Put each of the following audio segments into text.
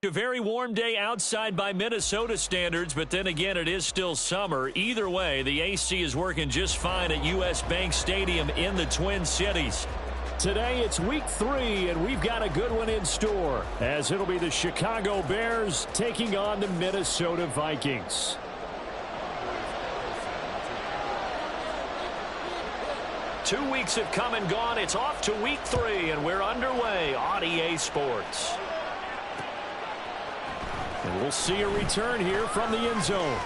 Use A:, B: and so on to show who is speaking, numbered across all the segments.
A: A very warm day outside by Minnesota standards, but then again, it is still summer. Either way, the AC is working just fine at U.S. Bank Stadium in the Twin Cities. Today, it's week 3, and we've got a good one in store, as it'll be the Chicago Bears taking on the Minnesota Vikings. Two weeks have come and gone. It's off to week 3, and we're underway on EA Sports. And we'll see a return here from the end zone.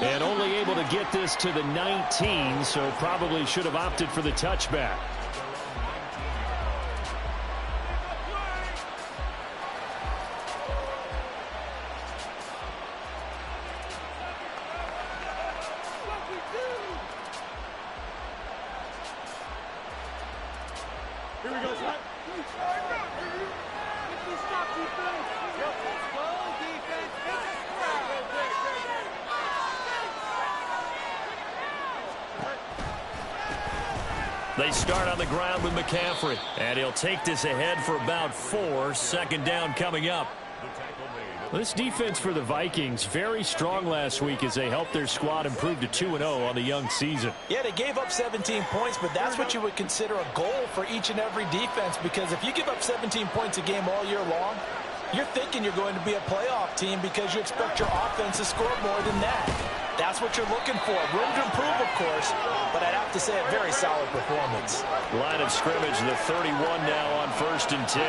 A: And only able to get this to the 19, so probably should have opted for the touchback.
B: Here we go, Scott.
A: They start on the ground with McCaffrey, and he'll take this ahead for about 4. Second down coming up. This defense for the Vikings, very strong last week as they helped their squad improve to 2-0 on the young season.
C: Yeah, they gave up 17 points, but that's what you would consider a goal for each and every defense, because if you give up 17 points a game all year long, you're thinking you're going to be a playoff team because you expect your offense to score more than that. That's what you're looking for. Room to improve, of course, but I'd have to say a very solid performance.
A: Line of scrimmage, the 31 now on 1st and 10.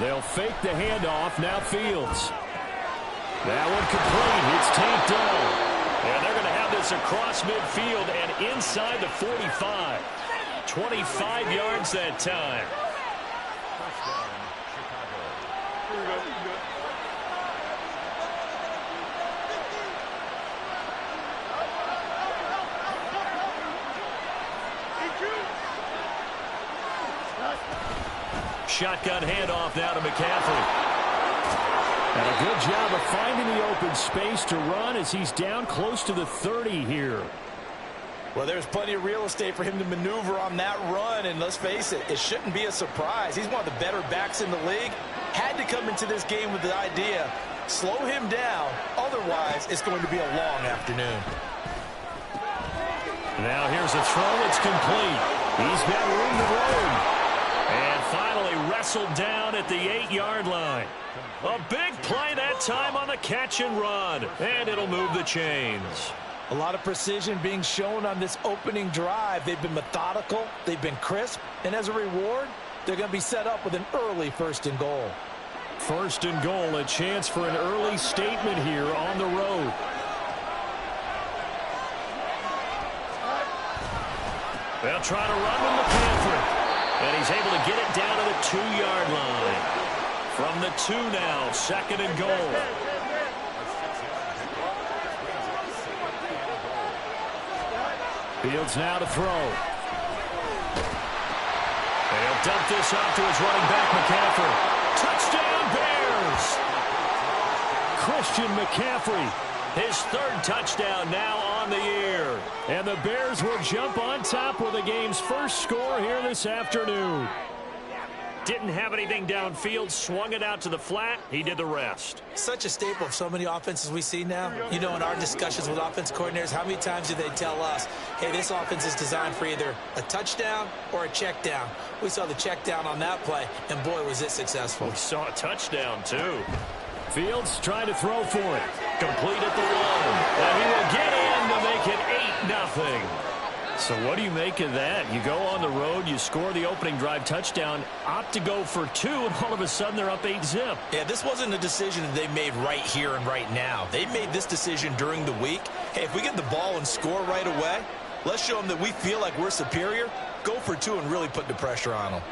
A: They'll fake the handoff. Now Fields. That one complete. It's tanked down. And they're going to have this across midfield and inside the 45. 25 yards that time. Shotgun handoff now to McCaffrey. And a good job of finding the open space to run as he's down close to the 30 here.
C: Well, there's plenty of real estate for him to maneuver on that run, and let's face it, it shouldn't be a surprise. He's one of the better backs in the league. Had to come into this game with the idea, slow him down, otherwise it's going to be a long afternoon.
A: Now here's a throw. It's complete. He's got room to roam. And finally wrestled down at the 8-yard line. A big play that time on the catch and run. And it'll move the chains.
C: A lot of precision being shown on this opening drive. They've been methodical. They've been crisp. And as a reward, they're going to be set up with an early 1st and goal.
A: 1st and goal, a chance for an early statement here on the road. They'll try to run with McCaffrey. And he's able to get it down to the 2-yard line. From the 2 now, 2nd and goal. Fields now to throw. And he'll dump this off to his running back, McCaffrey. Touchdown, Bears! Christian McCaffrey, his 3rd touchdown now on the year. And the Bears will jump on top with the game's first score here this afternoon. Didn't have anything downfield, swung it out to the flat. He did the rest.
C: Such a staple of so many offenses we see now. You know, in our discussions with offense coordinators, how many times do they tell us, hey, this offense is designed for either a touchdown or a check down. We saw the check down on that play, and boy, was it successful.
A: We saw a touchdown, too. Fields trying to throw for it. Complete at the 1. And he will get in to make it 8-0. So what do you make of that? You go on the road, you score the opening drive touchdown, opt to go for 2, and all of a sudden they're up 8-zip.
C: Yeah, this wasn't a decision that they made right here and right now. They made this decision during the week. Hey, if we get the ball and score right away, let's show them that we feel like we're superior. Go for 2 and really put the pressure on them.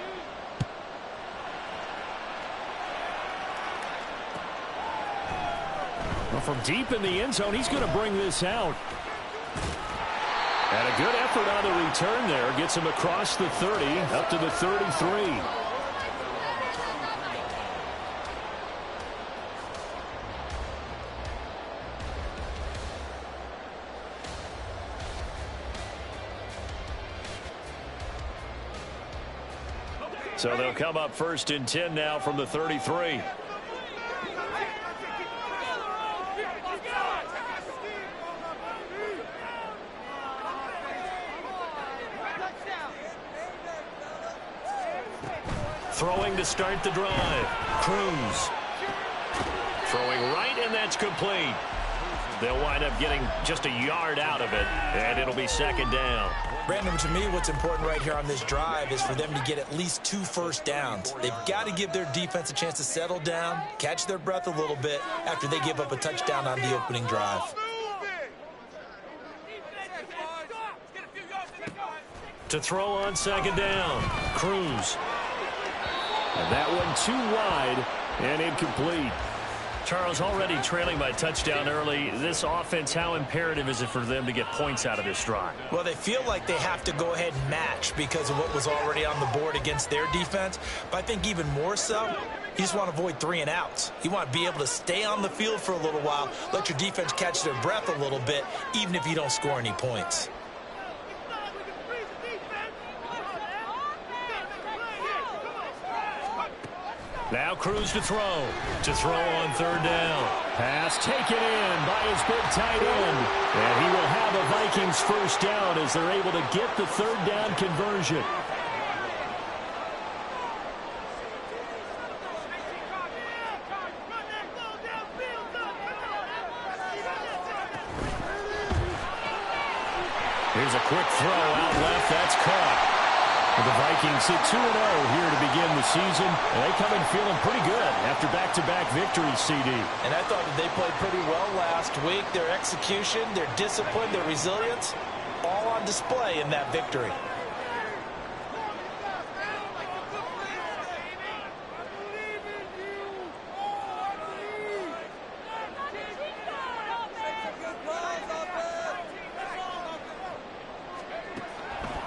A: Well, from deep in the end zone, he's going to bring this out. And a good effort on the return there. Gets him across the 30, up to the 33. So they'll come up 1st and 10 now from the 33. Throwing to start the drive. Cruz. Throwing right, and that's complete. They'll wind up getting just a yard out of it, and it'll be 2nd down.
C: Brandon, to me, what's important right here on this drive is for them to get at least 2 first downs. They've got to give their defense a chance to settle down, catch their breath a little bit after they give up a touchdown on the opening drive.
A: To throw on 2nd down. Cruz. And that one too wide and incomplete. Charles, already trailing by touchdown early. This offense, how imperative is it for them to get points out of this drive?
C: Well, they feel like they have to go ahead and match because of what was already on the board against their defense. But I think even more so, you just want to avoid 3 and outs. You want to be able to stay on the field for a little while, let your defense catch their breath a little bit, even if you don't score any points.
A: Now Cruz to throw. To throw on 3rd down. Pass taken in by his big tight end. And he will have a Vikings 1st down as they're able to get the 3rd down conversion. Here's a quick throw out left. That's caught. The Vikings hit 2-0 here to begin the season, and they come in feeling pretty good after back-to-back victories, CD.
C: And I thought that they played pretty well last week. Their execution, their discipline, their resilience, all on display in that victory.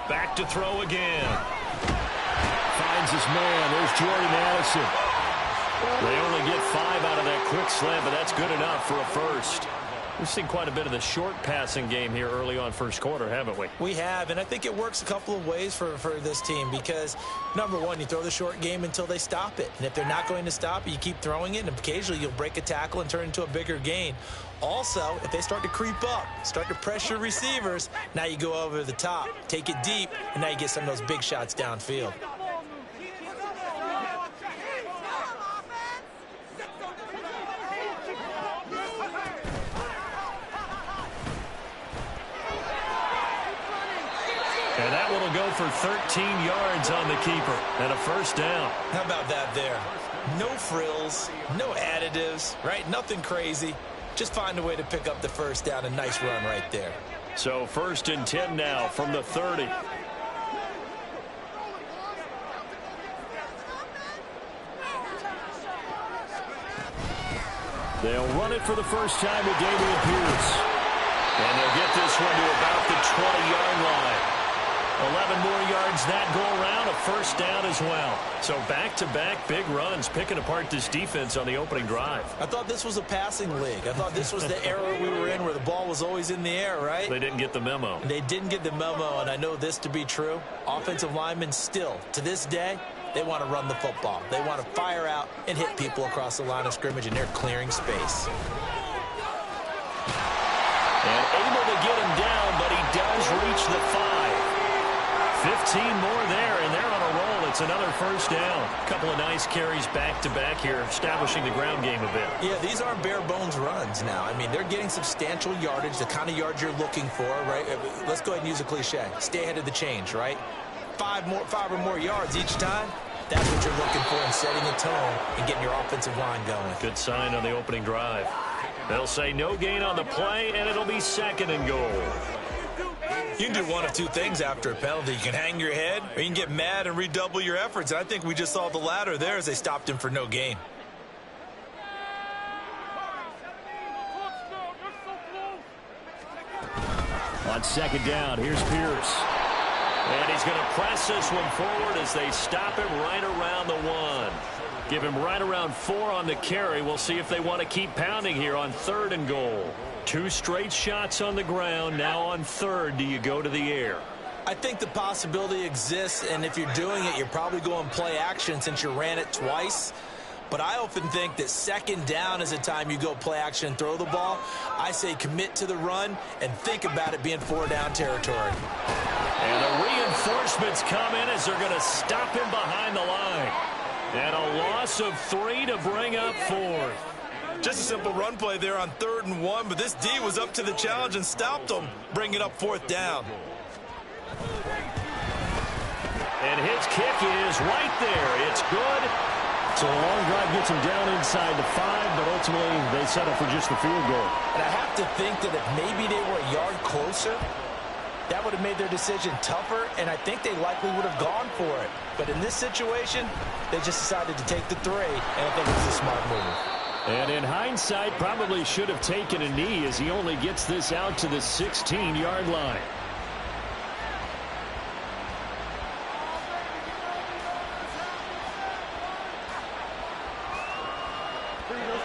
A: Back to throw again. Finds his man. There's Jordan Addison. They only get 5 out of that quick slant, but that's good enough for a first. We've seen quite a bit of the short passing game here early on 1st quarter, haven't we?
C: We have, and I think it works a couple of ways for this team because, number one, you throw the short game until they stop it. And if they're not going to stop it, you keep throwing it, and occasionally you'll break a tackle and turn it into a bigger gain. Also, if they start to creep up, start to pressure receivers, now you go over the top, take it deep, and now you get some of those big shots downfield.
A: And that one will go for 13 yards on the keeper and a 1st down.
C: How about that there? No frills, no additives, right? Nothing crazy. Just find a way to pick up the 1st down. A nice run right there.
A: So 1st and 10 now from the 30. They'll run it for the first time with Dameon Pierce. And they'll get this one to about the 20-yard line. 11 more yards that go around, a 1st down as well. So back-to-back big runs, picking apart this defense on the opening drive.
C: I thought this was a passing league. I thought this was the era we were in where the ball was always in the air, right?
A: They didn't get the memo.
C: They didn't get the memo, and I know this to be true. Offensive linemen still, to this day, they want to run the football. They want to fire out and hit people across the line of scrimmage, and they're clearing space.
A: And able to get him down, but he does reach the 5. 15 more there, and they're on a roll. It's another 1st down. A couple of nice carries back-to-back here, establishing the ground game a bit.
C: Yeah, these aren't bare-bones runs now. I mean, they're getting substantial yardage, the kind of yards you're looking for, right? Let's go ahead and use a cliche. Stay ahead of the change, right? 5 or more yards each time. That's what you're looking for in setting a tone and getting your offensive line going.
A: Good sign on the opening drive. They'll say no gain on the play, and it'll be 2nd and goal.
C: You can do one of two things after a penalty. You can hang your head, or you can get mad and redouble your efforts. And I think we just saw the latter there as they stopped him for no gain.
A: On 2nd down, here's Pierce. And he's going to press this one forward as they stop him right around the 1. Give him right around 4 on the carry. We'll see if they want to keep pounding here on 3rd and goal. 2 straight shots on the ground. Now on 3rd, do you go to the air?
C: I think the possibility exists, and if you're doing it, you're probably going play action since you ran it twice. But I often think that second down is a time you go play action and throw the ball. I say commit to the run and think about it being 4-down territory.
A: And the reinforcements come in as they're going to stop him behind the line. And a loss of 3 to bring up 4th.
C: Just a simple run play there on 3rd and 1, but this D was up to the challenge and stopped them, bringing up 4th down.
A: And his kick is right there. It's good. So a long drive gets him down inside the 5, but ultimately they settle for just the field goal.
C: And I have to think that if maybe they were a yard closer, that would have made their decision tougher, and I think they likely would have gone for it. But in this situation, they just decided to take the 3, and I think it was a smart move.
A: And in hindsight, probably should have taken a knee as he only gets this out to the 16-yard line.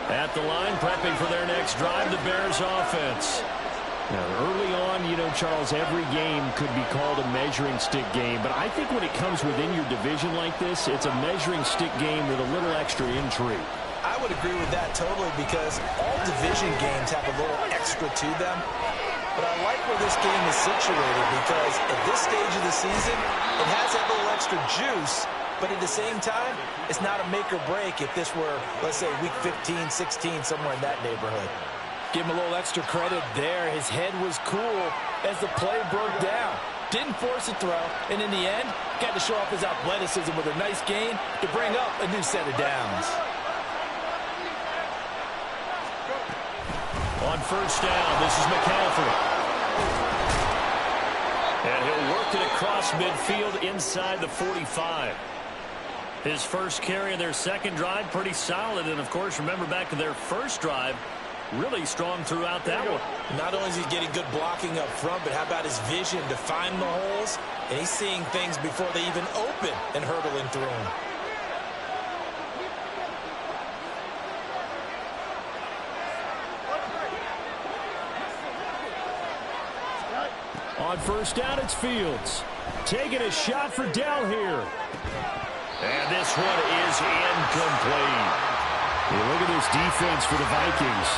A: At the line, prepping for their next drive, the Bears offense. Now, early on, you know, Charles, every game could be called a measuring stick game. But I think when it comes within your division like this, it's a measuring stick game with a little extra intrigue.
C: I would agree with that totally because all division games have a little extra to them. But I like where this game is situated because at this stage of the season, it has that little extra juice. But at the same time, it's not a make or break if this were, let's say, week 15, 16, somewhere in that neighborhood. Give him a little extra credit there. His head was cool as the play broke down. Didn't force a throw, and in the end, got to show off his athleticism with a nice gain to bring up a new set of downs.
A: On first down, this is McCaffrey. And he'll work it across midfield inside the 45. His first carry of their second drive, pretty solid. And, of course, remember back to their first drive, really strong throughout that one.
C: Not only is he getting good blocking up front, but how about his vision to find the holes? And he's seeing things before they even open and hurdling through them.
A: On first down, it's Fields. Taking a shot for Dell here. And this one is incomplete. You look at this defense for the Vikings.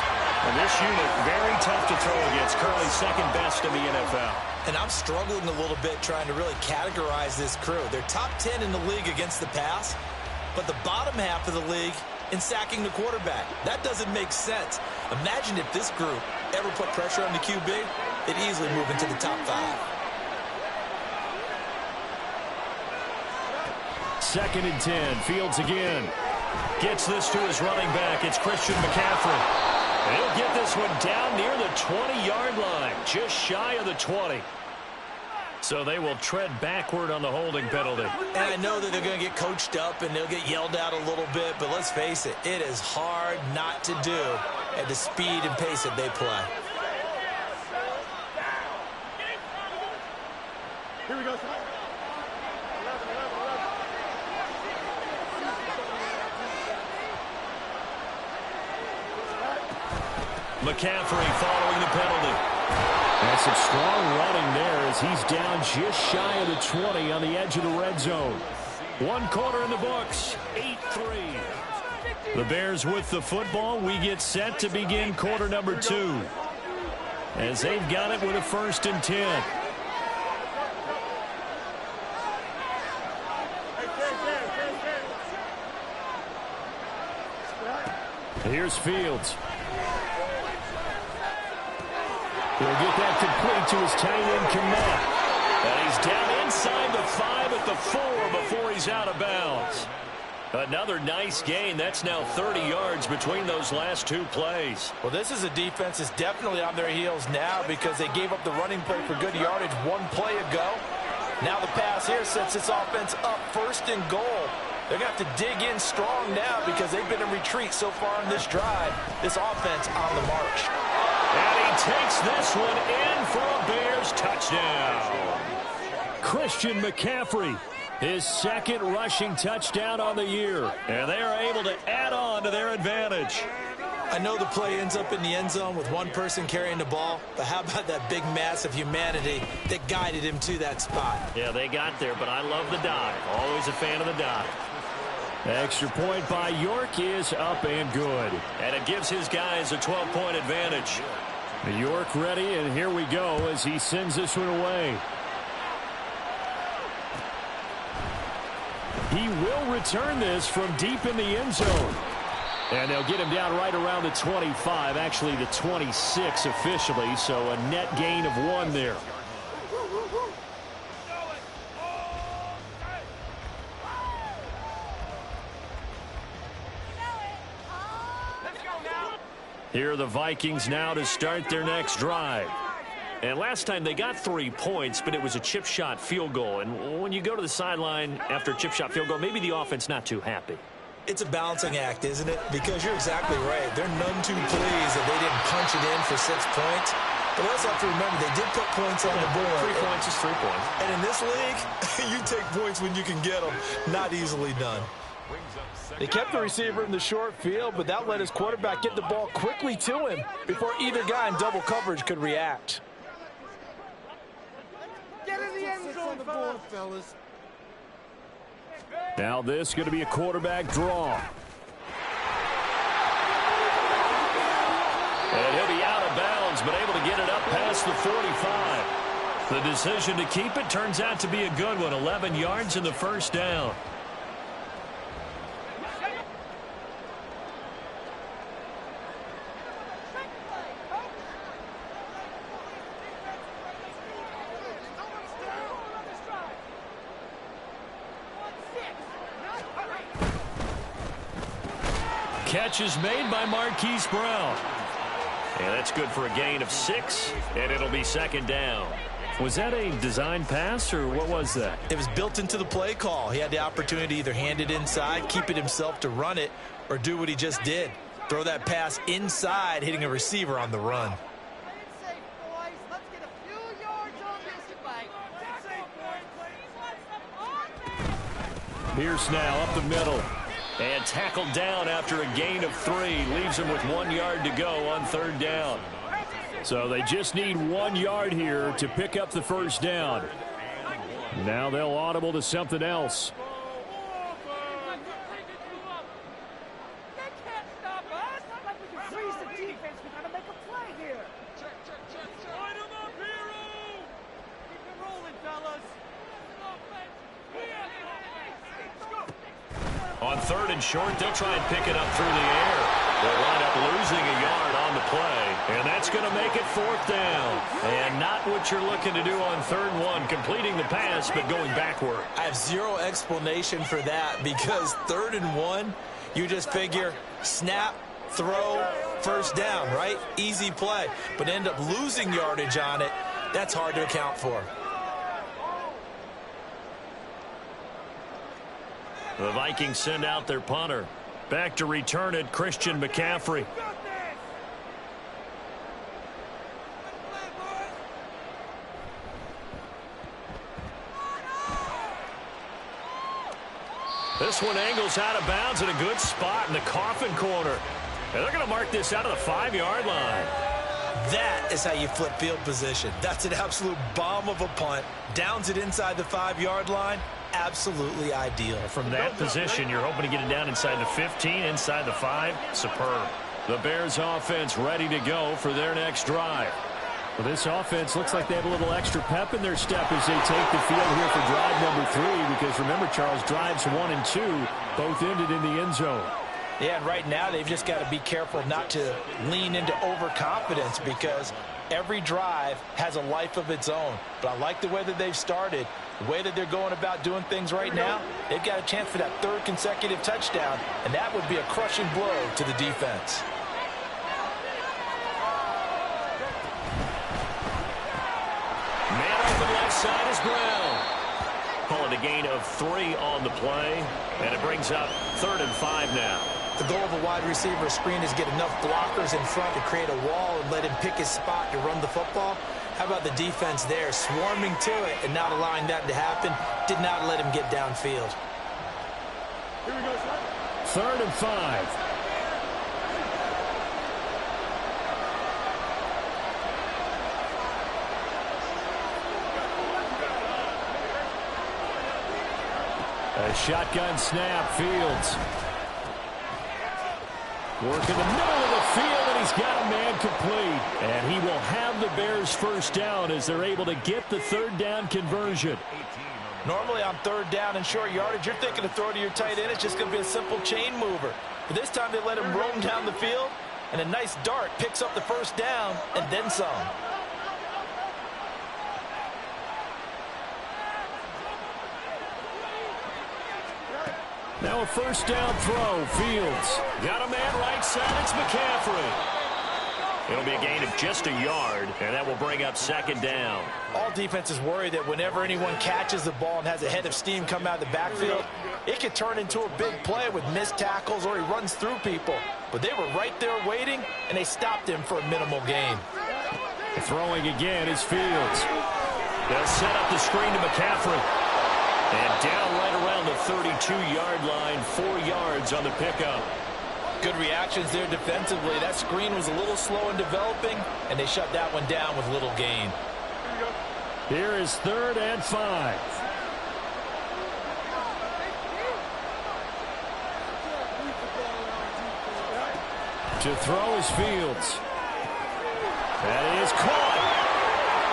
A: And this unit, very tough to throw against. Currently second best in the NFL.
C: And I'm struggling a little bit trying to really categorize this crew. They're top 10 in the league against the pass, but the bottom half of the league in sacking the quarterback. That doesn't make sense. Imagine if this group ever put pressure on the QB, it'd easily move into the top 5.
A: Second and 10. Fields again. Gets this to his running back. It's Christian McCaffrey. And he'll get this one down near the 20-yard line. Just shy of the 20. So they will tread backward on the holding penalty.
C: And I know that they're going to get coached up and they'll get yelled at a little bit, but let's face it, it is hard not to do at the speed and pace that they play.
B: Here we go.
A: McCaffrey following the penalty. And some strong running there as he's down just shy of the 20 on the edge of the red zone. 1 quarter in the books, 8-3. The Bears with the football. We get set to begin quarter number 2. As they've got it with a 1st and 10. Here's Fields. He'll get that complete to his tight end, Komet. And he's down inside the 5 at the 4 before he's out of bounds. Another nice gain. That's now 30 yards between those last 2 plays.
C: Well, this is a defense that's definitely on their heels now because they gave up the running play for good yardage 1 play ago. Now the pass here sets this offense up 1st and goal. They're going to have to dig in strong now because they've been in retreat so far in this drive. This offense on the march.
A: And he takes this one in for a Bears touchdown. Christian McCaffrey, his 2nd rushing touchdown on the year. And they are able to add on to their advantage.
C: I know the play ends up in the end zone with one person carrying the ball, but how about that big mass of humanity that guided him to that spot?
A: Yeah, they got there, but I love the dive. Always a fan of the dive. Extra point by York is up and good. And it gives his guys a 12-point advantage. York ready, and here we go as he sends this one away. He will return this from deep in the end zone. And they'll get him down right around the 25, actually the 26 officially, so a net gain of 1 there. Here are the Vikings now to start their next drive. And last time they got 3 points, but it was a chip shot field goal. And when you go to the sideline after a chip shot field goal, maybe the offense not too happy.
C: It's a balancing act, isn't it? Because you're exactly right. They're none too pleased that they didn't punch it in for 6 points. But also have to remember, they did put points on the board.
A: 3 points is 3 points.
C: And in this league, you take points when you can get them. Not easily done. They kept the receiver in the short field, but that let his quarterback get the ball quickly to him before either guy in double coverage could react.
B: Get in the end zone, fellas.
A: Now this is going to be a quarterback draw. And he'll be out of bounds, but able to get it up past the 45. The decision to keep it turns out to be a good one. 11 yards in the first down. Catch is made by Marquise Brown. And that's good for a gain of 6, and it'll be second down. Was that a design pass, or what was that?
C: It was built into the play call. He had the opportunity to either hand it inside, keep it himself to run it, or do what he just did. Throw that pass inside, hitting a receiver on the run.
A: Pierce now up the middle. And tackled down after a gain of 3. Leaves him with 1 yard to go on third down. So they just need 1 yard here to pick up the first down. Now they'll audible to something else. On third and short, they'll try and pick it up through the air. They'll wind up losing a yard on the play. And that's going to make it fourth down. And not what you're looking to do on third and 1, completing the pass, but going backward.
C: I have zero explanation for that because third and 1, you just figure snap, throw, first down, right? Easy play. But end up losing yardage on it. That's hard to account for.
A: The Vikings send out their punter. Back to return it, Christian McCaffrey. This one angles out of bounds in a good spot in the coffin corner. And they're going to mark this out of the 5-yard line.
C: That is how you flip field position. That's an absolute bomb of a punt. Downs it inside the 5-yard line. Absolutely ideal.
A: From that position, you're hoping to get it down inside the 15, inside the 5. Superb. The Bears offense ready to go for their next drive. Well, this offense looks like they have a little extra pep in their step as they take the field here for drive number 3, because remember, Charles, drives 1 and 2 both ended in the end zone.
C: Yeah, and right now they've just got to be careful not to lean into overconfidence because every drive has a life of its own. But I like the way that they've started, the way that they're going about doing things right now. They've got a chance for that 3rd consecutive touchdown, and that would be a crushing blow to the defense.
A: Man open left side is Brown. Call it a gain of 3 on the play, and it brings up 3rd and 5 now.
C: The goal of a wide receiver screen is get enough blockers in front to create a wall and let him pick his spot to run the football. How about the defense there, swarming to it and not allowing that to happen? Did not let him get downfield.
A: Here we go, sir. 3rd and 5. A shotgun snap, Fields. Work in the middle of the field, and he's got a man complete. And he will have the Bears first down as they're able to get the third down conversion.
C: Normally on third down and short yardage, you're thinking to throw to your tight end. It's just going to be a simple chain mover. But this time they let him roam down the field, and a nice dart picks up the first down and then some.
A: Now a first down throw. Fields got a man right side. It's McCaffrey. It'll be a gain of just a yard, and that will bring up second down.
C: All defenses worry that whenever anyone catches the ball and has a head of steam come out of the backfield, it could turn into a big play with missed tackles or he runs through people. But they were right there waiting, and they stopped him for a minimal gain.
A: Throwing again is Fields. They'll set up the screen to McCaffrey. And down right around the 32-yard line, 4 yards on the pickup.
C: Good reactions there defensively. That screen was a little slow in developing, and they shut that one down with little gain.
A: Here is 3rd and 5. To throw is Fields. That is caught.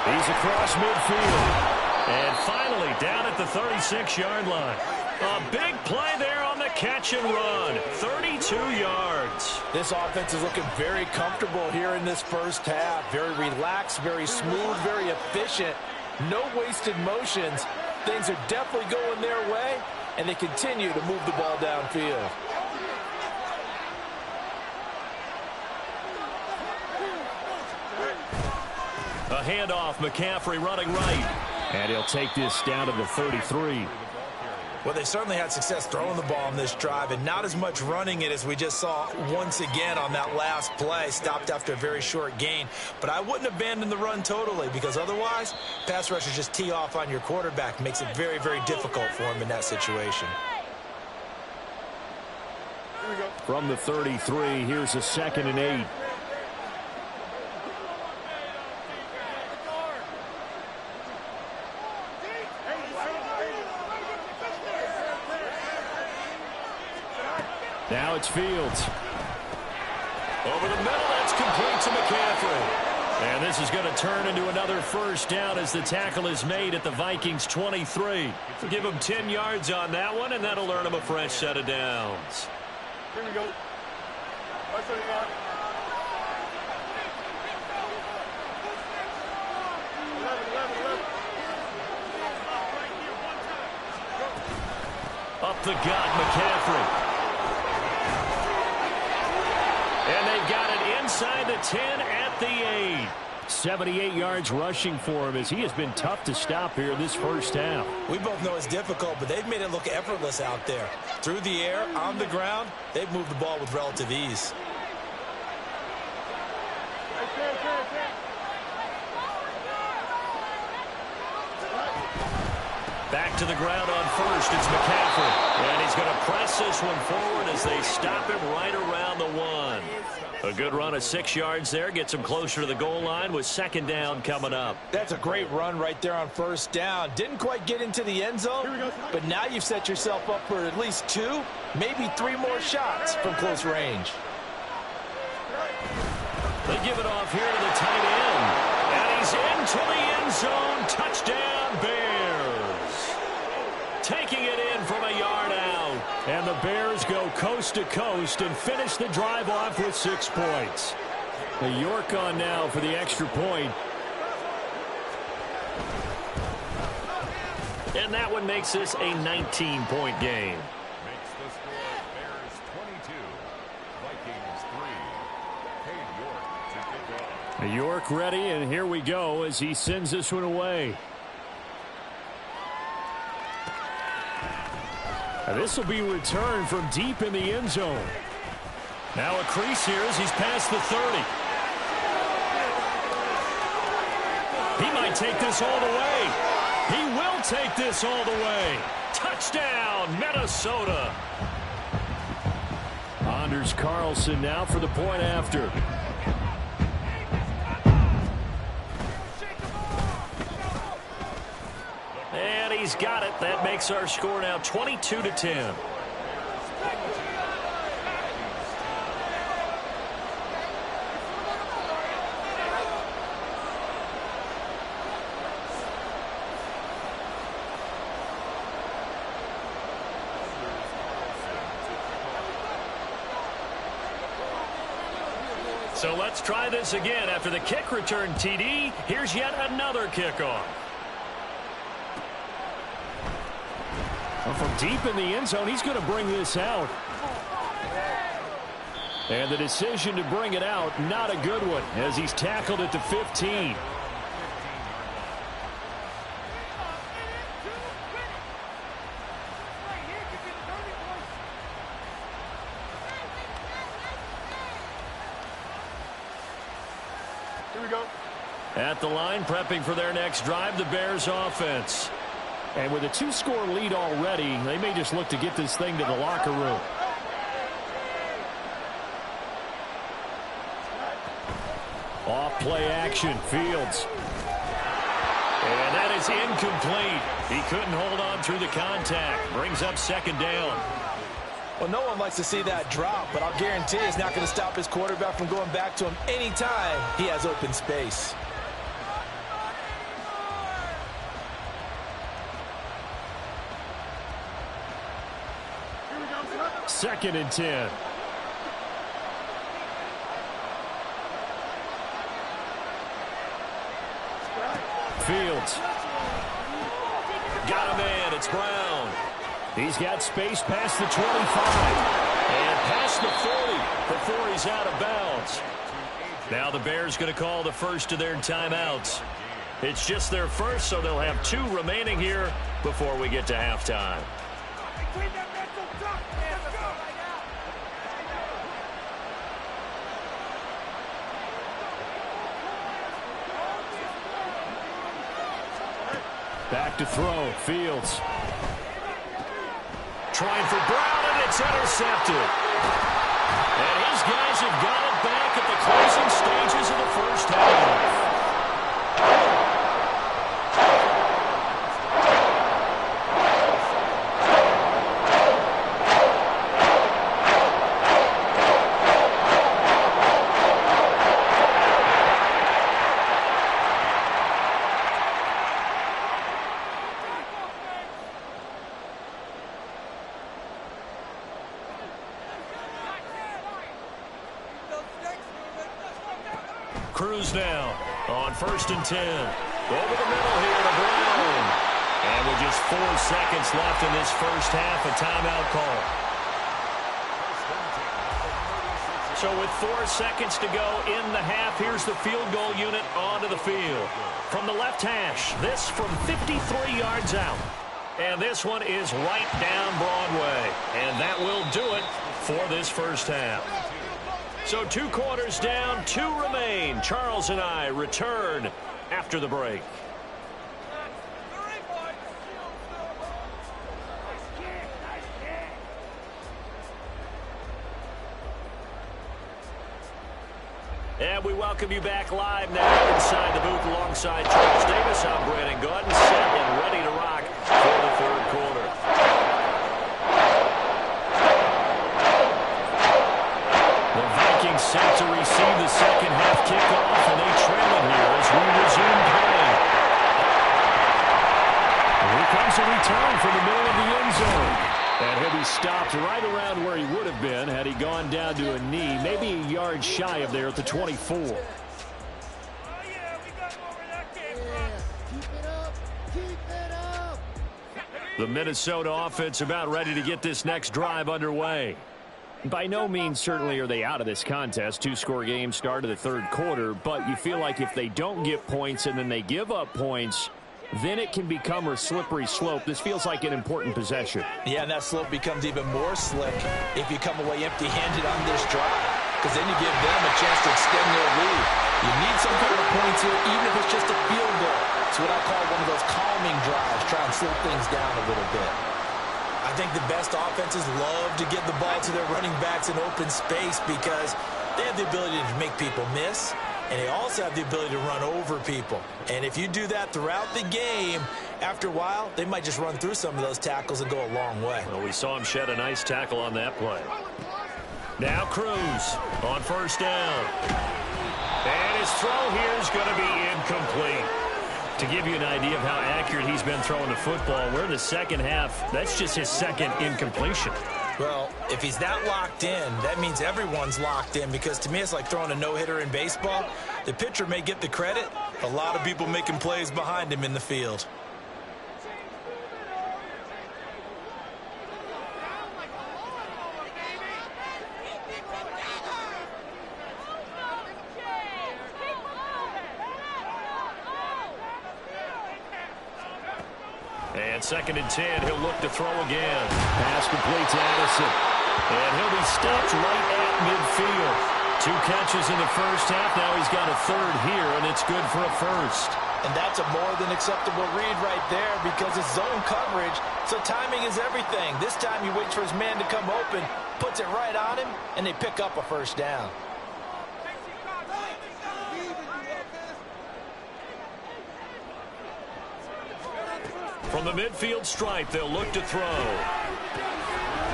A: He's across midfield. And finally down at the 36-yard line. A big play there on the catch and run. 32 yards.
C: This offense is looking very comfortable here in this first half. Very relaxed, very smooth, very efficient. No wasted motions. Things are definitely going their way, and they continue to move the ball downfield.
A: A handoff, McCaffrey running right. And he'll take this down to the 33.
C: Well, they certainly had success throwing the ball on this drive, and not as much running it as we just saw once again on that last play. Stopped after a very short gain. But I wouldn't abandon the run totally, because otherwise, pass rushers just tee off on your quarterback. Makes it very, very difficult for him in that situation.
A: From the 33, here's a 2nd and 8. Now it's Fields. Over the middle, that's complete to McCaffrey. And this is going to turn into another first down as the tackle is made at the Vikings 23. Give them 10 yards on that one, and that'll earn them a fresh set of downs.
B: Here we go.
A: Up the gut, McCaffrey. And they've got it inside the 10 at the 8. 78 yards rushing for him as he has been tough to stop here in this first half.
C: We both know it's difficult, but they've made it look effortless out there. Through the air, on the ground, they've moved the ball with relative ease.
A: Back to the ground on first. It's McCaffrey. And he's going to press this one forward as they stop him right around the 1. A good run of 6 yards there. Gets him closer to the goal line with second down coming up.
C: That's a great run right there on first down. Didn't quite get into the end zone, but now you've set yourself up for at least 2, maybe 3 more shots from close range.
A: They give it off here to the tight end. And he's into the end zone. Touchdown, Bears. Taking it in from a yard out. And the Bears go coast to coast and finish the drive off with 6 points. The York on now for the extra point. And that one makes this a 19-point game.
D: Makes the score Bears 22, Vikings 3. Hey, York to kick off.
A: York ready, and here we go as he sends this one away. This will be returned from deep in the end zone. Now a crease here as he's past the 30. He might take this all the way. He will take this all the way. Touchdown, Minnesota. Anders Carlson now for the point after. And he's got it. That makes our score now 22-10. So let's try this again. After the kick return TD, here's yet another kickoff. Well, from deep in the end zone, he's going to bring this out. And the decision to bring it out, not a good one, as he's tackled at the 15. At the line, prepping for their next drive, the Bears offense. And with a 2-score lead already, they may just look to get this thing to the locker room. Off play action, Fields. And that is incomplete. He couldn't hold on through the contact. Brings up second down.
C: Well, no one likes to see that drop, but I'll guarantee it's not going to stop his quarterback from going back to him anytime he has open space.
A: Second and 10. Fields. Got a man. It's Brown. He's got space past the 25. And past the 40 before he's out of bounds. Now the Bears going to call the first of their timeouts. It's just their first, so they'll have 2 remaining here before we get to halftime. Back to throw. Fields. Trying for Brown, and it's intercepted. And his guys have got it back at the closing stages of the first half. Cruz now on 1st and 10. Over the middle here to Brown. And with just 4 seconds left in this first half, a timeout call. So with 4 seconds to go in the half, here's the field goal unit onto the field. From the left hash, this from 53 yards out. And this one is right down Broadway. And that will do it for this first half. So 2 quarters down, 2 remain. Charles and I return after the break. And we welcome you back live now inside the booth alongside Charles Davis. I'm Brandon Gaudin, set and ready to rock for the 3rd quarter. Set to receive the second half kickoff, and they trail it here as we resume play. Here comes a return from the middle of the end zone. And he'll be stopped right around where he would have been had he gone down to a knee, maybe a yard shy of there at the 24.
B: Oh, yeah, we got more where that came from. Keep it up. Keep it up.
A: The Minnesota offense about ready to get this next drive underway. By no means certainly are they out of this contest. 2-score game start of the 3rd quarter, but you feel like if they don't get points and then they give up points, then it can become a slippery slope. This feels like an important possession.
C: Yeah, and that slope becomes even more slick if you come away empty-handed on this drive, because then you give them a chance to extend their lead. You need some kind of points here, even if it's just a field goal. It's what I call one of those calming drives, try and slow things down a little bit. I think the best offenses love to get the ball to their running backs in open space because they have the ability to make people miss, and they also have the ability to run over people. And if you do that throughout the game, after a while, they might just run through some of those tackles and go a long way.
A: Well, we saw him shed a nice tackle on that play. Now Cruz on first down. And his throw here is going to be incomplete. To give you an idea of how accurate he's been throwing the football, we're in the second half. That's just his second incompletion.
C: Well, if he's that locked in, that means everyone's locked in, because to me it's like throwing a no-hitter in baseball. The pitcher may get the credit. A lot of people making plays behind him in the field.
A: And 2nd and 10, he'll look to throw again. Pass complete to Addison. And he'll be stopped right at midfield. 2 catches in the first half. Now he's got a third here, and it's good for a first.
C: And that's a more than acceptable read right there, because it's zone coverage, so timing is everything. This time he waits for his man to come open, puts it right on him, and they pick up a first down.
A: From the midfield stripe, they'll look to throw.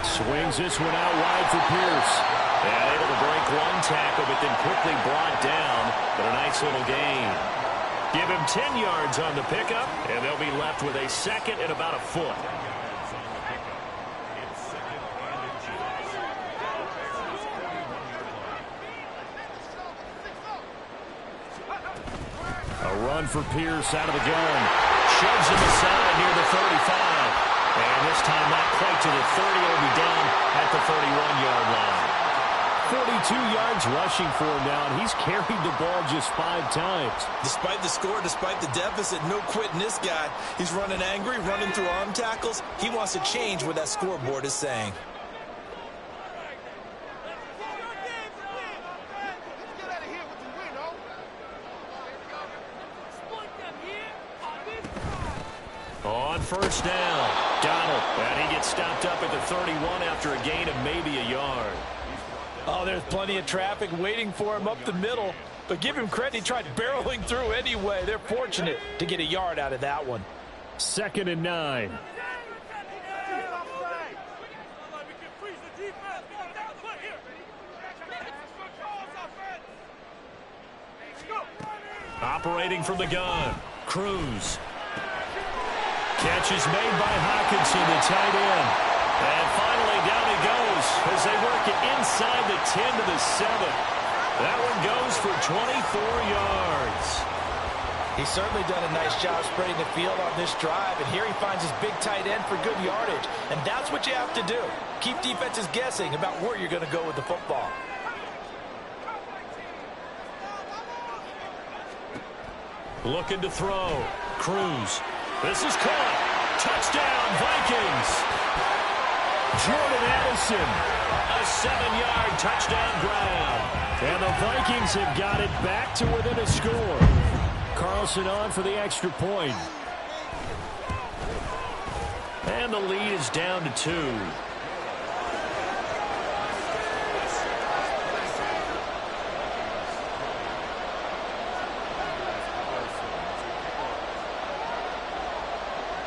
A: Swings this one out wide for Pierce. And able to break 1 tackle, but then quickly brought down. But a nice little gain. Give him 10 yards on the pickup, and they'll be left with a second and about a foot. A run for Pierce out of the gun. Shoves him aside near the 35. And this time not quite to the 30. It'll be down at the 31-yard line. 42 yards rushing for him now, and he's carried the ball just 5 times.
C: Despite the score, despite the deficit, no quitting this guy. He's running angry, running through arm tackles. He wants to change what that scoreboard is saying.
A: On first down, Donald, and he gets stopped up at the 31 after a gain of maybe a yard.
C: Oh, there's plenty of traffic waiting for him up the middle, but give him credit, he tried barreling through anyway. They're fortunate to get a yard out of that one.
A: 2nd and 9. Operating from the gun, Cruz. Catch is made by Hawkinson, the tight end. And finally down he goes as they work it inside the 10 to the 7. That one goes for 24 yards.
C: He's certainly done a nice job spreading the field on this drive, and here he finds his big tight end for good yardage. And that's what you have to do. Keep defenses guessing about where you're going to go with the football.
A: Looking to throw. Cruz. This is caught. Touchdown, Vikings. Jordan Addison. A 7-yard touchdown grab. And the Vikings have got it back to within a score. Carlson on for the extra point. And the lead is down to 2.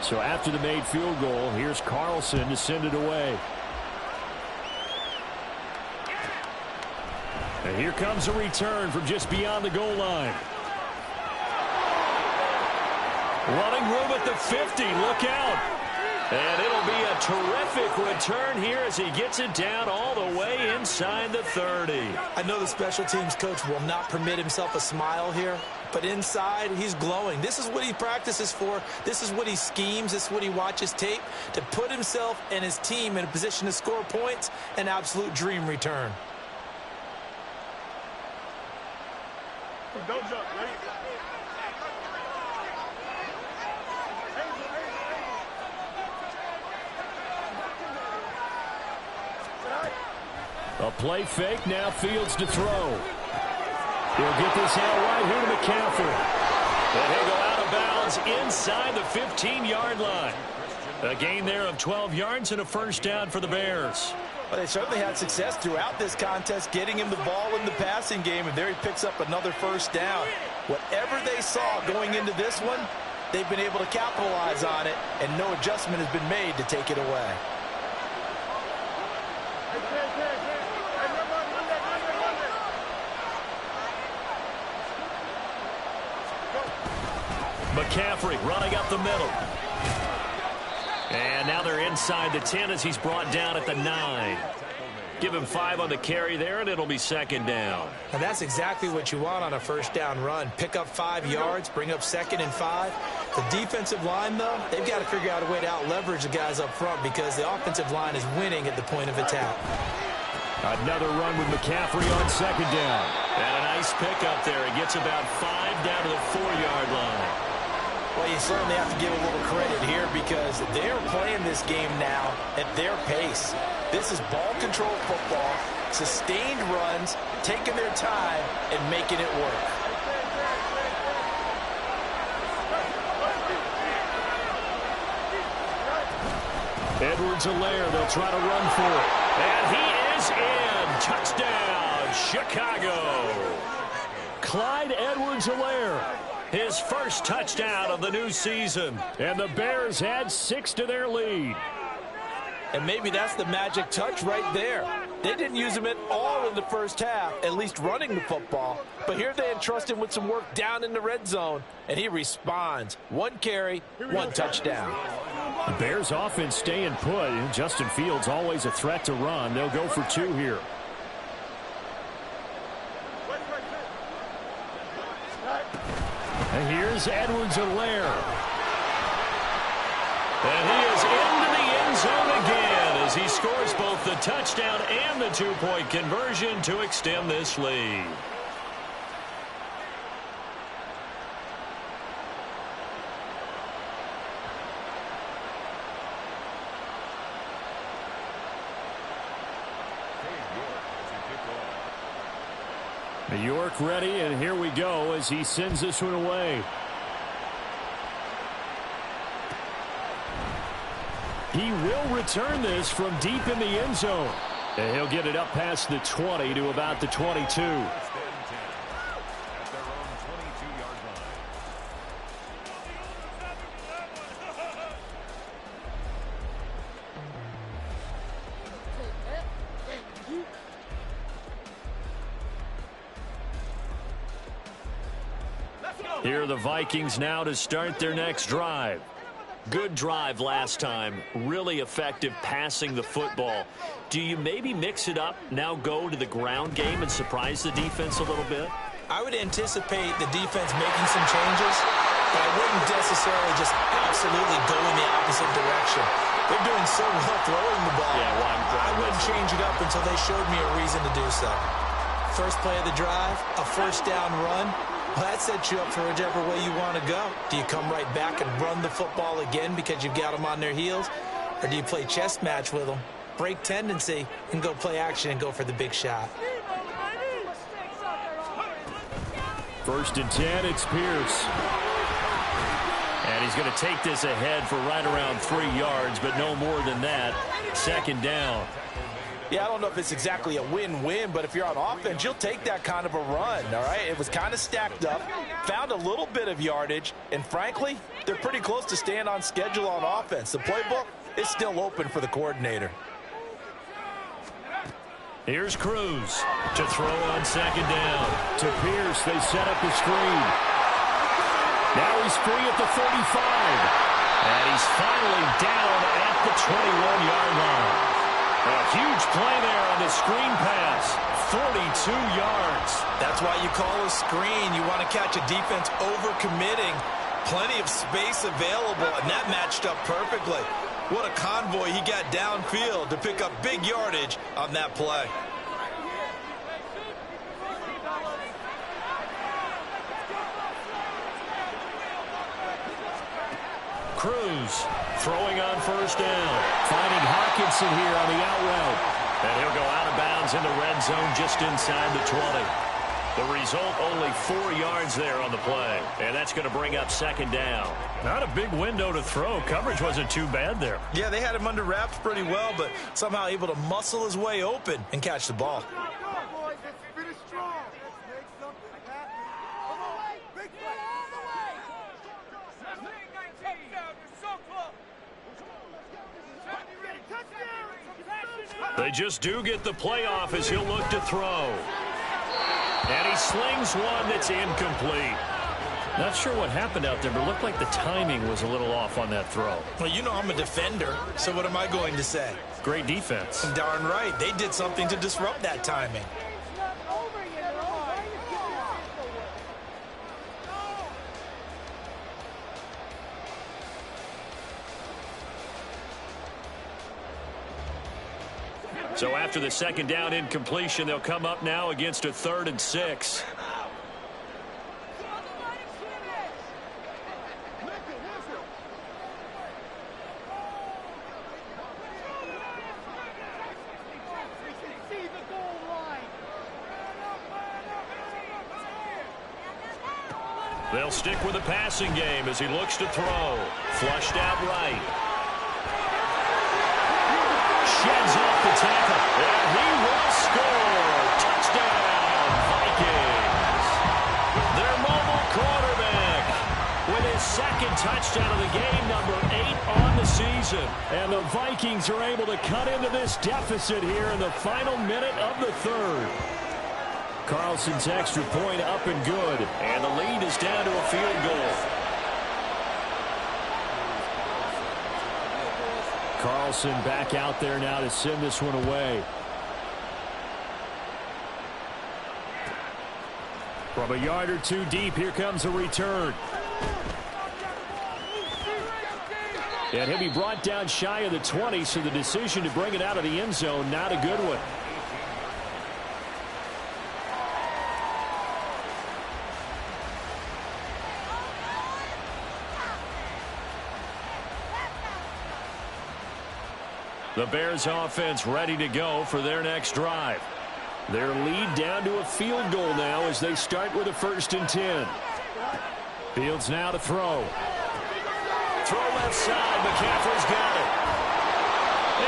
A: So after the made field goal, here's Carlson to send it away. And here comes a return from just beyond the goal line. Running room at the 50. Look out. And it'll be a terrific return here as he gets it down all the way inside the 30.
C: I know the special teams coach will not permit himself a smile here, but inside he's glowing. This is what he practices for. This is what he schemes. This is what he watches tape to put himself and his team in a position to score points. An absolute dream return.
B: Don't jump, ready?
A: A play fake, now Fields to throw. He'll get this out right here to McCaffrey. And he'll go out of bounds inside the 15-yard line. A gain there of 12 yards and a first down for the Bears.
C: Well, they certainly had success throughout this contest, getting him the ball in the passing game, and there he picks up another first down. Whatever they saw going into this one, they've been able to capitalize on it, and no adjustment has been made to take it away.
A: McCaffrey running up the middle. And now they're inside the 10 as he's brought down at the 9. Give him 5 on the carry there, and it'll be second down.
C: And that's exactly what you want on a first down run. Pick up 5 yards, bring up 2nd and 5. The defensive line, though, they've got to figure out a way to out-leverage the guys up front because the offensive line is winning at the point of attack.
A: Another run with McCaffrey on second down. And a nice pickup there. He gets about 5 down to the 4-yard line.
C: Well, you certainly have to give a little credit here because they're playing this game now at their pace. This is ball control football, sustained runs, taking their time and making it work.
A: Edwards-Helaire, they'll try to run for it. And he is in. Touchdown, Chicago. Clyde Edwards-Helaire, his first touchdown of the new season. And the Bears add 6 to their lead.
C: And maybe that's the magic touch right there. They didn't use him at all in the first half, at least running the football. But here they entrust him with some work down in the red zone, and he responds. 1 carry, 1 touchdown.
A: The Bears offense staying put. Justin Fields always a threat to run. They'll go for 2 here. And here's Edwards-Helaire. And he is into the end zone again as he scores both the touchdown and the 2-point conversion to extend this lead. York ready, and here we go as he sends this one away. He will return this from deep in the end zone. And he'll get it up past the 20 to about the 22. Here are the Vikings now to start their next drive. Good drive last time. Really effective passing the football. Do you maybe mix it up, now go to the ground game and surprise the defense a little bit?
C: I would anticipate the defense making some changes, but I wouldn't necessarily just absolutely go in the opposite direction. They're doing so well throwing the ball.
A: Yeah, well,
C: I wouldn't change it up until they showed me a reason to do so. First play of the drive, a first down run. Well, that sets you up for whichever way you want to go. Do you come right back and run the football again because you've got them on their heels? Or do you play chess match with them, break tendency, and go play action and go for the big shot?
A: First and 10, it's Pierce. And he's going to take this ahead for right around 3 yards, but no more than that. Second down.
C: Yeah, I don't know if it's exactly a win-win, but if you're on offense, you'll take that kind of a run, all right? It was kind of stacked up, found a little bit of yardage, and frankly, they're pretty close to staying on schedule on offense. The playbook is still open for the coordinator.
A: Here's Cruz to throw on second down. To Pierce, they set up the screen. Now he's free at the 35. And he's finally down at the 21-yard line. A huge play there on the screen pass. 42 yards.
C: That's why you call a screen. You want to catch a defense over-committing. Plenty of space available, and that matched up perfectly. What a convoy he got downfield to pick up big yardage on that play.
A: Cruz throwing on first down. Finding Hawkinson here on the out route. And he'll go out of bounds in the red zone just inside the 20. The result, only 4 yards there on the play. And that's going to bring up second down. Not a big window to throw. Coverage wasn't too bad there.
C: Yeah, they had him under wraps pretty well, but somehow able to muscle his way open and catch the ball.
A: They just do get the playoff as he'll look to throw. And he slings one that's incomplete. Not sure what happened out there, but it looked like the timing was a little off on that throw.
C: Well, you know I'm a defender, so what am I going to say?
A: Great defense.
C: Darn right. They did something to disrupt that timing.
A: So after the second down incompletion, they'll come up now against a 3rd and 6. They'll stick with the passing game as he looks to throw. Flushed out right. Sheds off the tackle, and he will score. Touchdown, Vikings. Their mobile quarterback with his 2nd touchdown of the game, number 8 on the season. And the Vikings are able to cut into this deficit here in the final minute of the 3rd. Carlson's extra point up and good, and the lead is down to a field goal. Carlson back out there now to send this one away. From a yard or 2 deep, here comes a return. And he'll be brought down shy of the 20, so the decision to bring it out of the end zone, not a good one. The Bears offense ready to go for their next drive. Their lead down to a field goal now as they start with a 1st and 10. Fields now to throw. Throw left side. McCaffrey's got it.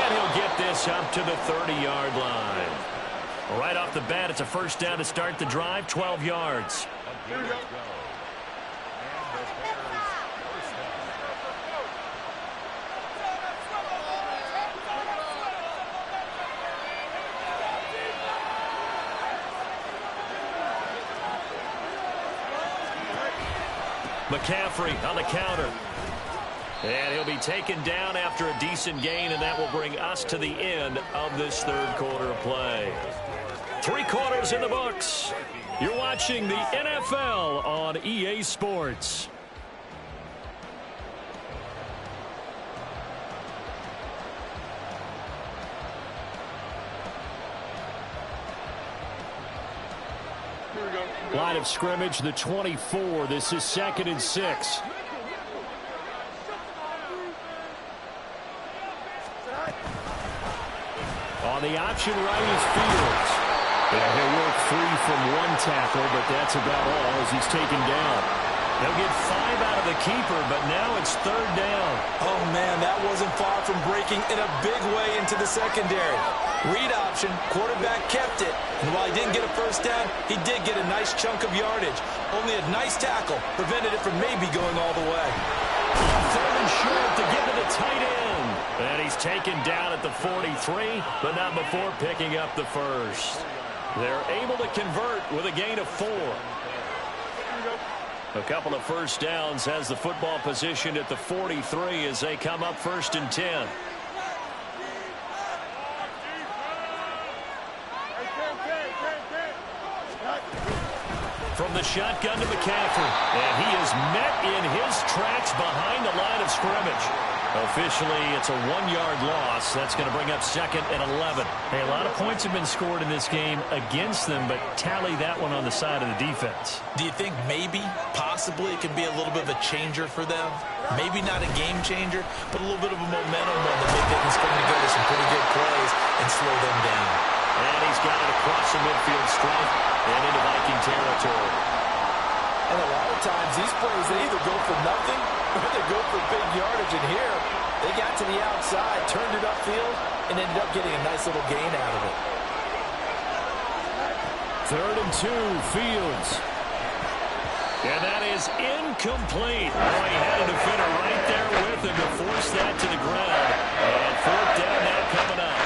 A: And he'll get this up to the 30-yard line. Right off the bat, it's a 1st down to start the drive, 12 yards. McCaffrey on the counter. And he'll be taken down after a decent gain, and that will bring us to the end of this 3rd quarter of play. 3 quarters in the books. You're watching the NFL on EA Sports. Line of scrimmage, the 24. This is 2nd and 6. On the option right is Fields. Yeah, he'll work free from 1 tackle, but that's about all as he's taken down. They'll get 5 out of the keeper, but now it's 3rd down.
C: Oh, man, that wasn't far from breaking in a big way into the secondary. Read option, quarterback kept it, and while he didn't get a 1st down, he did get a nice chunk of yardage. Only a nice tackle prevented it from maybe going all the way.
A: 3rd and short to give to the tight end. And he's taken down at the 43, but not before picking up the 1st. They're able to convert with a gain of 4. A couple of 1st downs has the football position at the 43 as they come up 1st and 10. From the shotgun to McCaffrey, and he is met in his tracks behind the line of scrimmage. Officially, it's a 1-yard loss. That's going to bring up 2nd and 11.
E: Hey, a lot of points have been scored in this game against them, but tally that one on the side of the defense.
C: Do you think maybe, possibly, it could be a little bit of a changer for them? Maybe not a game changer, but a little bit of a momentum one that maybe they can string together some pretty good plays and slow them down.
A: And he's got it across the midfield stripe and into Viking territory.
C: And a lot of times these plays, they either go for nothing or they go for big yardage. And here, they got to the outside, turned it upfield, and ended up getting a nice little gain out of it.
E: 3rd and 2, Fields. And that is incomplete. Oh, he had a defender right there with him to force that to the ground. And 4th down now coming up.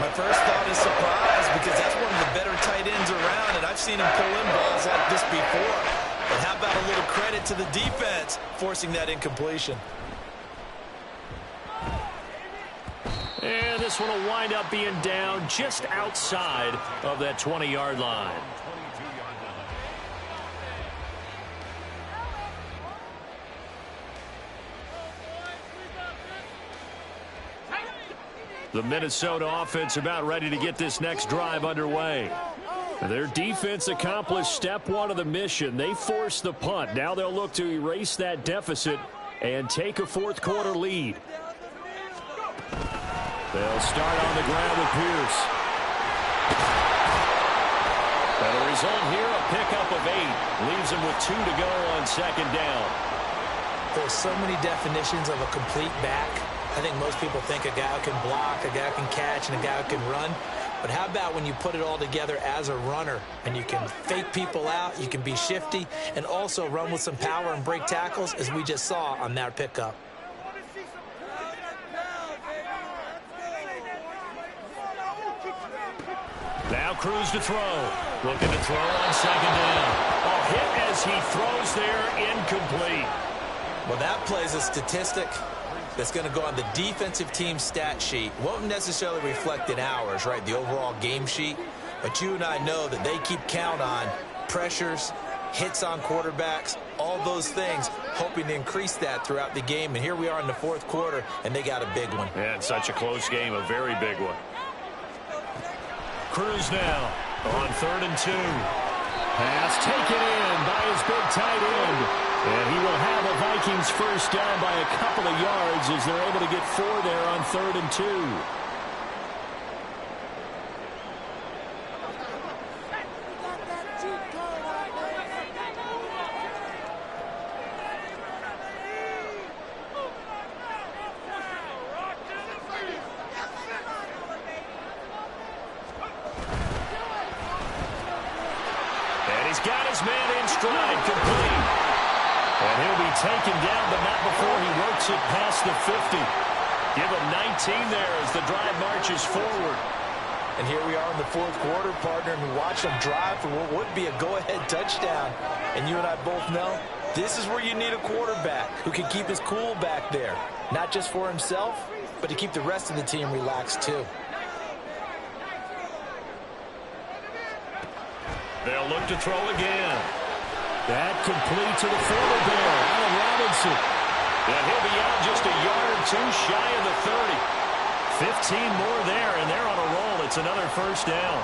C: My first thought is surprise, because that's one of the better tight ends around, and I've seen him pull in balls like this before. But how about a little credit to the defense forcing that incompletion?
E: And this one will wind up being down just outside of that 20-yard line. The Minnesota offense about ready to get this next drive underway. Their defense accomplished step 1 of the mission. They forced the punt. Now they'll look to erase that deficit and take a 4th quarter lead. They'll start on the ground with Pierce. And the result here, a pickup of 8. Leaves him with 2 to go on 2nd down.
C: There's so many definitions of a complete back. I think most people think a guy who can block, a guy who can catch, and a guy who can run. But how about when you put it all together as a runner, and you can fake people out, you can be shifty, and also run with some power and break tackles, as we just saw on that pickup.
E: Now Cruz to throw. Looking to throw on 2nd down. A hit as he throws there, incomplete.
C: Well, that plays a statistic that's going to go on the defensive team stat sheet. Won't necessarily reflect in ours, right, the overall game sheet. But you and I know that they keep count on pressures, hits on quarterbacks, all those things, hoping to increase that throughout the game. And here we are in the 4th quarter, and they got a big one.
E: Yeah, it's such a close game, a very big one. Cruz now on 3rd and 2. Pass taken in by his big tight end. And he will have a Vikings first down by a couple of yards as they're able to get 4 there on 3rd and 2. And he's got his man in stride, complete. And he'll be taken down, but not before he works it past the 50. Give him 19 there as the drive marches forward.
C: And here we are in the 4th quarter, partner, and we watch them drive for what would be a go-ahead touchdown. And you and I both know this is where you need a quarterback who can keep his cool back there. Not just for himself, but to keep the rest of the team relaxed too.
E: They'll look to throw again. That complete to the former Bear, Allen Robinson. And he'll be out just a yard or 2 shy of the 30. 15 more there, and they're on a roll. It's another first down.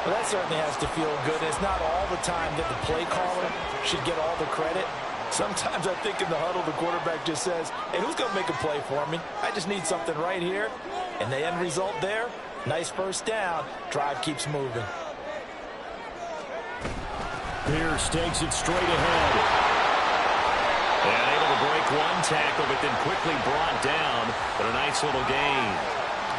C: Well, that certainly has to feel good. It's not all the time that the play caller should get all the credit. Sometimes I think in the huddle, the quarterback just says, hey, who's going to make a play for me? I just need something right here. And the end result there, nice first down. Drive keeps moving.
E: Pierce takes it straight ahead. And able to break 1 tackle, but then quickly brought down. But a nice little gain.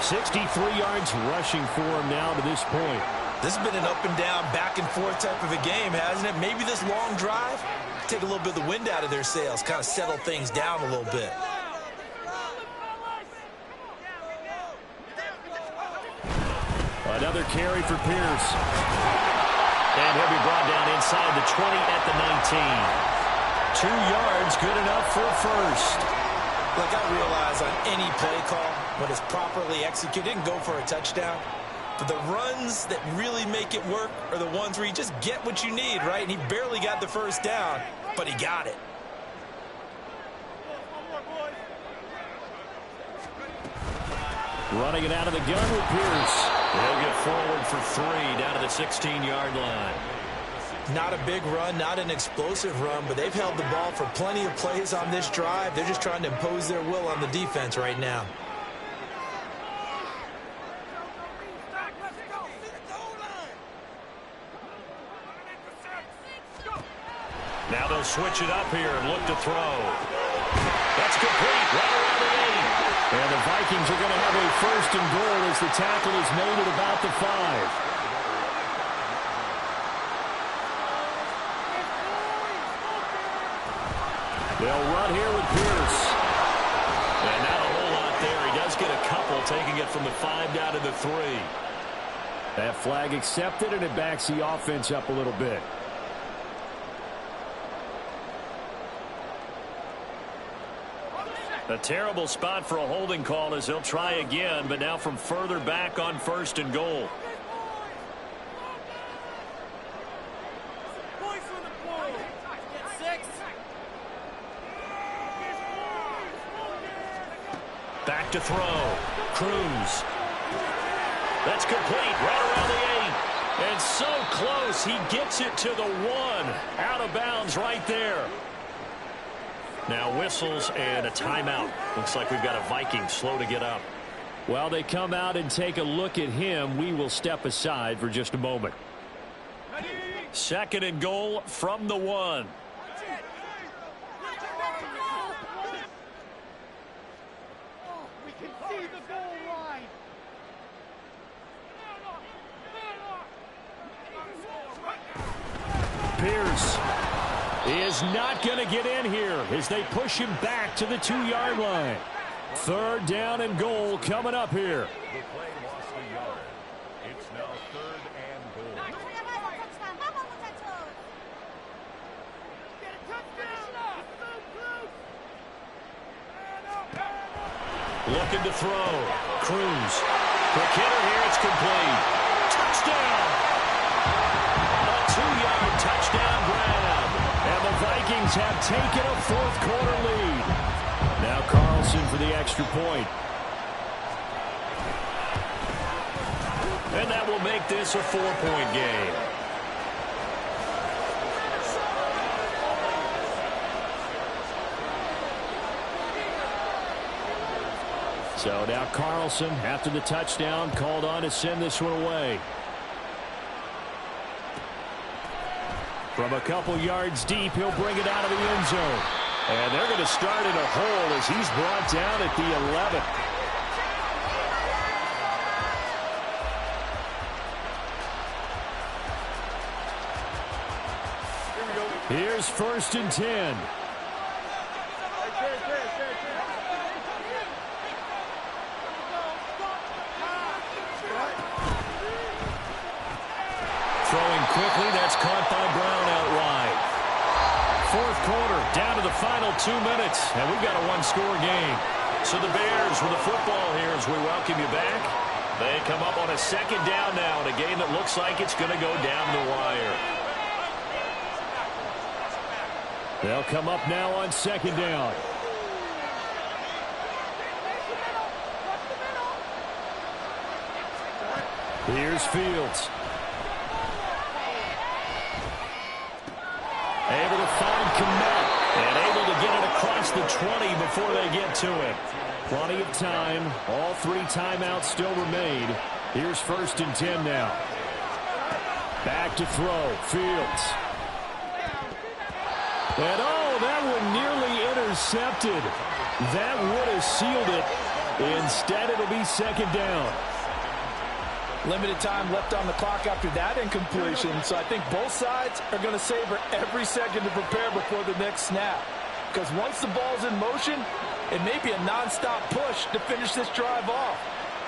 E: 63 yards rushing for him now to this point.
C: This has been an up and down, back and forth type of a game, hasn't it? Maybe this long drive, take a little bit of the wind out of their sails, kind of settle things down a little bit.
E: Another carry for Pierce. And he'll be brought down inside the 20 at the 19. 2 yards, good enough for a first.
C: Look, I realize on any play call, when it's properly executed, it can go for a touchdown. But the runs that really make it work are the ones where you just get what you need, right? And he barely got the first down, but he got it.
E: Running it out of the gun with Pierce. He'll get forward for 3 down to the 16-yard line.
C: Not a big run, not an explosive run, but they've held the ball for plenty of plays on this drive. They're just trying to impose their will on the defense right now.
A: Now they'll switch it up here and look to throw. That's complete right around the 8.
E: And the Vikings are going to have a first and goal as the tackle is made at about the 5. They'll run here with Pierce.
A: And not a whole lot there. He does get a couple, taking it from the 5 down to the 3.
E: That flag accepted, and it backs the offense up a little bit.
A: A terrible spot for a holding call as they'll try again, but now from further back on first and goal. Back to throw. Cruz. That's complete right around the 8. And so close, he gets it to the 1. Out of bounds right there. Now whistles and a timeout. Looks like we've got a Viking slow to get up.
E: While they come out and take a look at him, we will step aside for just a moment.
A: Second and goal from the 1.
B: We can see the goal line.
E: Pierce is not going to get in here as they push him back to the 2-yard line. Third down and goal coming up here.
D: The play lost a yard. It's now third and goal.
A: Looking to throw. Cruz. For Kidder here, it's complete. Touchdown! A 2-yard touchdown grab.
E: And the Vikings have taken a fourth-quarter lead. Now Carlson for the extra point.
A: And that will make this a 4-point game.
E: So now Carlson, after the touchdown, called on to send this one away. From a couple yards deep, he'll bring it out of the end zone.
A: And they're going to start in a hole as he's brought down at the 11.
E: Here's first and 10.
A: Throwing quickly, that's caught by Brown out wide. Fourth quarter, down to the final 2 minutes, and we've got a one-score game. So the Bears with the football here as we welcome you back. They come up on a second down now in a game that looks like it's going to go down the wire.
E: They'll come up now on second down. Here's Fields. Able to find Kmet and able to get it across the 20 before they get to it. Plenty of time. All 3 timeouts still remain. Here's first and 10 now. Back to throw. Fields. And oh, that one nearly intercepted. That would have sealed it. Instead, it'll be second down.
C: Limited time left on the clock after that incompletion, so I think both sides are going to savor every second to prepare before the next snap. Because once the ball's in motion, it may be a nonstop push to finish this drive off.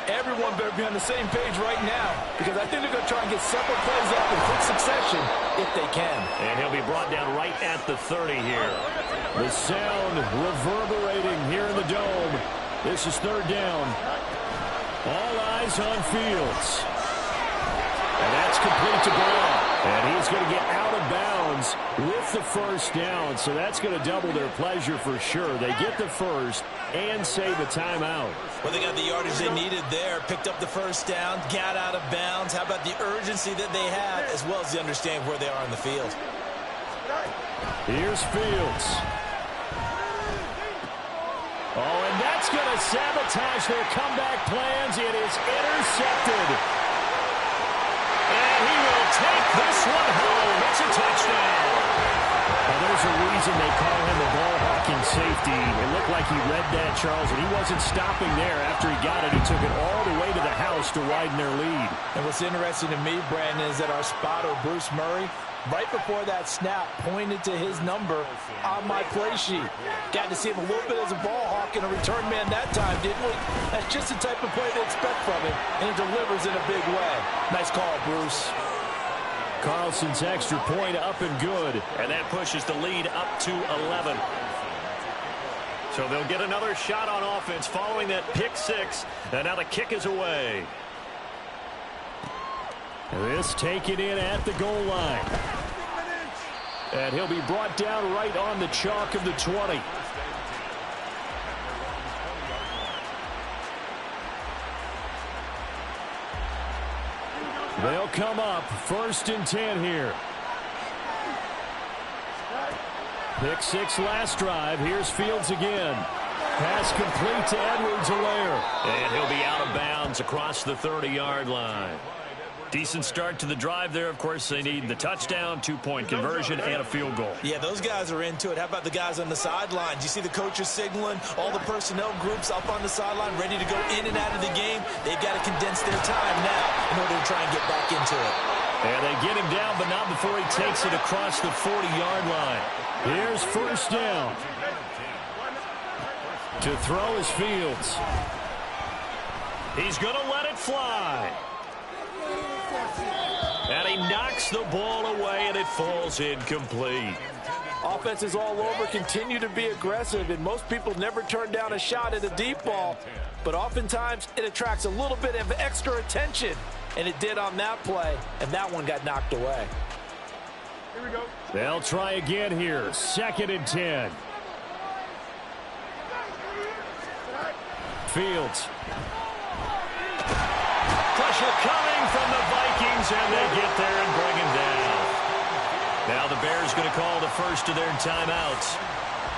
C: Everyone better be on the same page right now, because I think they're going to try and get several plays up in quick succession if they can.
A: And he'll be brought down right at the 30 here.
E: The sound reverberating here in the dome. This is third down. All eyes on Fields. And that's complete to Brown. And he's going to get out of bounds with the first down. So that's going to double their pleasure for sure. They get the first and save a timeout.
C: Well, they got the yardage they needed there. Picked up the first down, got out of bounds. How about the urgency that they had, as well as the understanding where they are on the field.
E: Here's Fields. Oh, and that's going to sabotage their comeback plans. It is intercepted. And he will take this one home. It's a touchdown.
A: Well, there's a reason they call him a ball-hawking safety. It looked like he read that, Charles, and he wasn't stopping there. After he got it, he took it all the way to the house to widen their lead.
C: And what's interesting to me, Brandon, is that our spotter, Bruce Murray, right before that snap, pointed to his number on my play sheet. Got to see him a little bit as a ball hawk and a return man that time, didn't we? That's just the type of play to expect from him, and he delivers in a big way. Nice call, Bruce.
A: Carlson's extra point up and good. And that pushes the lead up to 11. So they'll get another shot on offense following that pick six. And now the kick is away. This taken in at the goal line. And he'll be brought down right on the chalk of the 20. They'll come up 1st and 10 here. Pick six last drive. Here's Fields again. Pass complete to Edwards-Helaire. And he'll be out of bounds across the 30-yard line. Decent start to the drive there. Of course, they need the touchdown, 2-point conversion, and a field goal.
C: Yeah, those guys are into it. How about the guys on the sidelines? You see the coaches signaling, all the personnel groups up on the sideline ready to go in and out of the game. They've got to condense their time now in order to try and get back into it.
A: And they get him down, but not before he takes it across the 40-yard line. Here's 1st down. To throw is Fields. He's going to let it fly. And he knocks the ball away, and it falls incomplete.
C: Offense is all over, continue to be aggressive, and most people never turn down a shot at a deep ball. But oftentimes, it attracts a little bit of extra attention, and it did on that play, and that one got knocked away.
B: Here we go.
A: They'll try again here, 2nd and 10. Fields. Pressure coming from the Vikings, and they get there and bring him down. Now the Bears going to call the first of their timeouts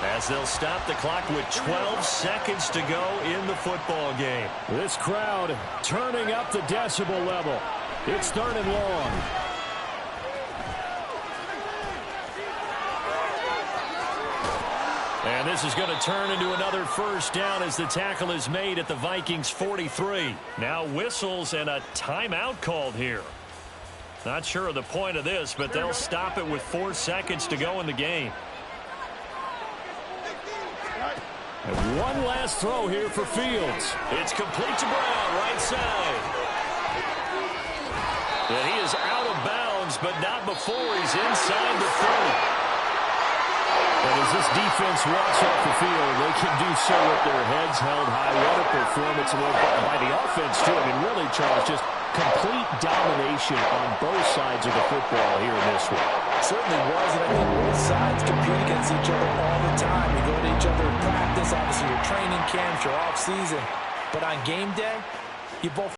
A: as they'll stop the clock with 12 seconds to go in the football game. This crowd turning up the decibel level. It's 3rd and long. And this is going to turn into another 1st down as the tackle is made at the Vikings 43. Now whistles and a timeout called here. Not sure of the point of this, but they'll stop it with 4 seconds to go in the game. And one last throw here for Fields. It's complete to Brown, right side. And he is out of bounds, but not before he's inside the 30. And as this defense walks off the field, they can do so with their heads held high. What a performance by the offense, too. I mean, really, Charles, just complete domination on both sides of the football here in this one.
C: Certainly was, and I think both sides compete against each other all the time. You go to each other in practice, obviously your training camps, your off-season. But on game day, you both